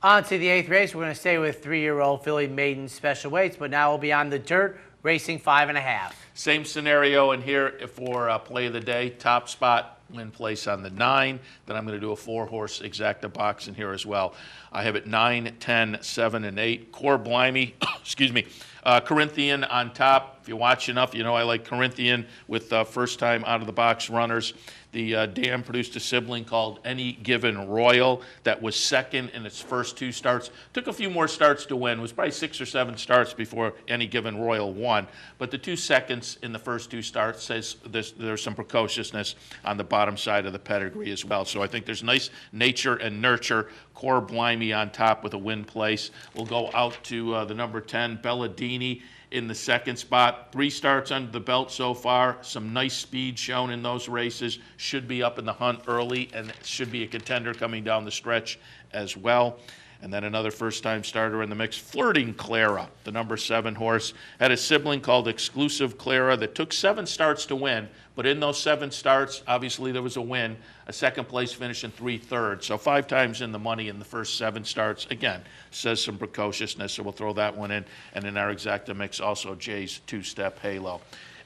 On to the 8th race. We're going to stay with 3-year-old filly maiden special weights, but now we'll be on the dirt, racing 5.5. Same scenario in here for play of the day. Top spot, win place on the 9. Then I'm going to do a 4-horse exacta box in here as well. I have it 9, 10, 7, and 8. Core Blimey, excuse me, Corinthian on top. If you watch enough, you know I like Corinthian with first time out of the box runners. The dam produced a sibling called Any Given Royal that was second in its first 2 starts. Took a few more starts to win. It was probably 6 or 7 starts before Any Given Royal won. But the 2 seconds in the first 2 starts says there's some precociousness on the bottom side of the pedigree as well. So I think there's nice nature and nurture. Core Blimey on top with a win place. We'll go out to the number 10, Belladini, in the second spot. 3 starts under the belt so far. Some nice speed shown in those races. Should be up in the hunt early and should be a contender coming down the stretch as well. And then another first-time starter in the mix, Flirting Clara, the number 7 horse. Had a sibling called Exclusive Clara that took 7 starts to win, but in those 7 starts, obviously there was a win, a second-place finish in 3/3. So 5 times in the money in the first 7 starts. Again, says some precociousness, so we'll throw that one in. And in our exacta mix, also Jay's 2-step halo.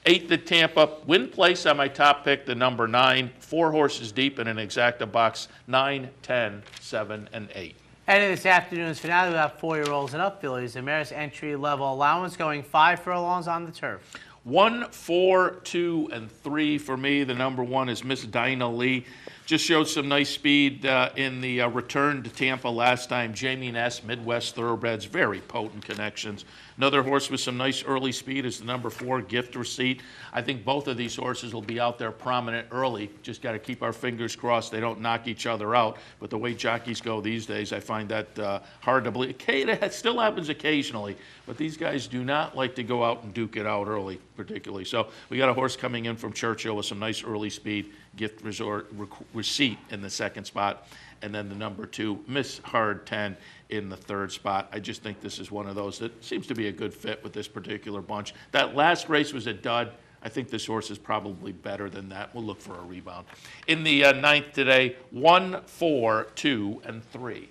8th at Tampa, win place on my top pick, the number 9. 4 horses deep in an exacta box, 9, 10, 7, and 8. And in this afternoon's finale, we have 4-year-olds and up fillies. The mare's entry-level allowance going 5 furlongs on the turf. 1, 4, 2, and 3 for me. The number 1 is Miss Dinah Lee. Just showed some nice speed in the return to Tampa last time. Jamie Ness, Midwest Thoroughbreds, very potent connections. Another horse with some nice early speed is the number 4, Gift Receipt. I think both of these horses will be out there prominent early. Just got to keep our fingers crossed they don't knock each other out. But the way jockeys go these days, I find that hard to believe. It still happens occasionally, but these guys do not like to go out and duke it out early, particularly. So we got a horse coming in from Churchill with some nice early speed. Gift Receipt in the second spot, and then the number 2, Miss Hard 10 in the third spot. I just think this is one of those that seems to be a good fit with this particular bunch. That last race was a dud. I think this horse is probably better than that. We'll look for a rebound. In the ninth today, 1, 4, 2, and 3.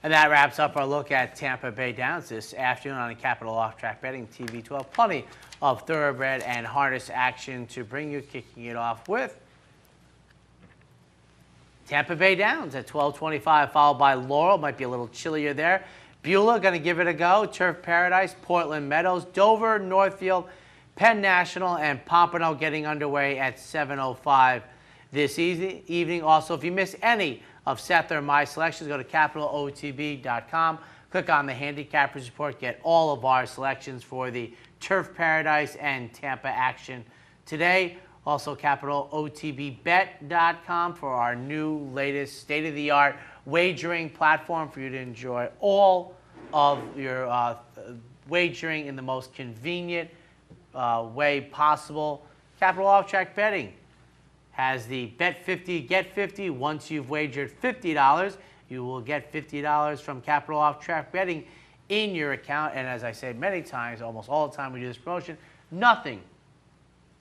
And that wraps up our look at Tampa Bay Downs this afternoon on Capital Off-Track Betting TV 12. Plenty of thoroughbred and harness action to bring you, kicking it off with Tampa Bay Downs at 12:25, followed by Laurel. Might be a little chillier there. Beulah going to give it a go. Turf Paradise, Portland Meadows, Dover, Northfield, Penn National, and Pompano getting underway at 7:05 this evening. Also, if you miss any of Seth or my selections, go to capitalotb.com. Click on the Handicappers Report. Get all of our selections for the Turf Paradise and Tampa action today. Also, capitalotbbet.com for our new, latest, state-of-the-art wagering platform for you to enjoy all of your wagering in the most convenient way possible. Capital Off-Track Betting has the Bet 50, Get 50. Once you've wagered $50, you will get $50 from Capital Off-Track Betting in your account. And as I say many times, almost all the time we do this promotion, nothing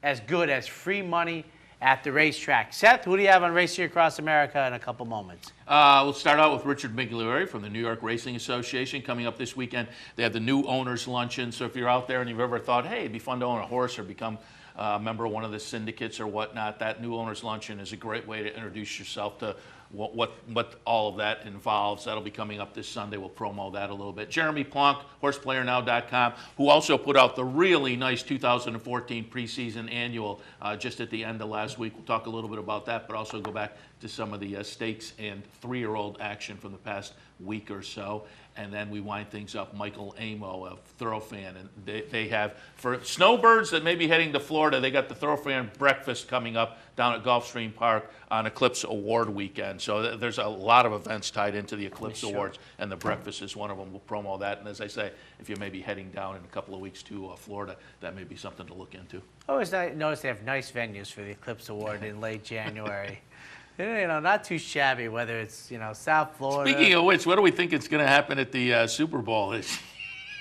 as good as free money at the racetrack. Seth, who do you have on Racing Across America in a couple moments? We'll start out with Richard Migliore from the New York Racing Association. Coming up this weekend, they have the new owners luncheon. So if you're out there and you've ever thought, hey, it'd be fun to own a horse or become a member of one of the syndicates or whatnot, that new owners luncheon is a great way to introduce yourself to what all of that involves. That'll be coming up this Sunday. We'll promo that a little bit. Jeremy Plonk, horseplayernow.com, who also put out the really nice 2014 preseason annual just at the end of last week. We'll talk a little bit about that, but also go back to some of the stakes and 3-year-old action from the past week or so. And then we wind things up, Michael Amo of Thoroughfan. And they have, for snowbirds that may be heading to Florida, they got the Thoroughfan breakfast coming up down at Gulfstream Park on Eclipse Award weekend. So there's a lot of events tied into the Eclipse Awards, and the breakfast is one of them. We'll promo that. And as I say, if you may be heading down in a couple of weeks to Florida, that may be something to look into. I always notice they have nice venues for the Eclipse Award in late January. You know, not too shabby, whether it's, South Florida. Speaking of which, what do we think is going to happen at the Super Bowl this year?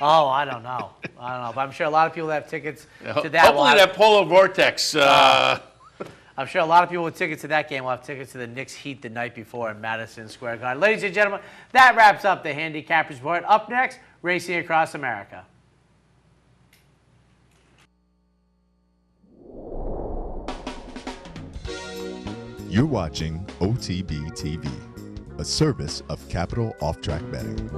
Oh, I don't know. But I'm sure a lot of people have tickets to that. Hopefully that Polar Vortex. I'm sure a lot of people with tickets to that game will have tickets to the Knicks Heat the night before in Madison Square Garden. Ladies and gentlemen, that wraps up the Handicappers Report. Up next, Racing Across America. You're watching OTB TV, a service of Capital Off-Track Betting.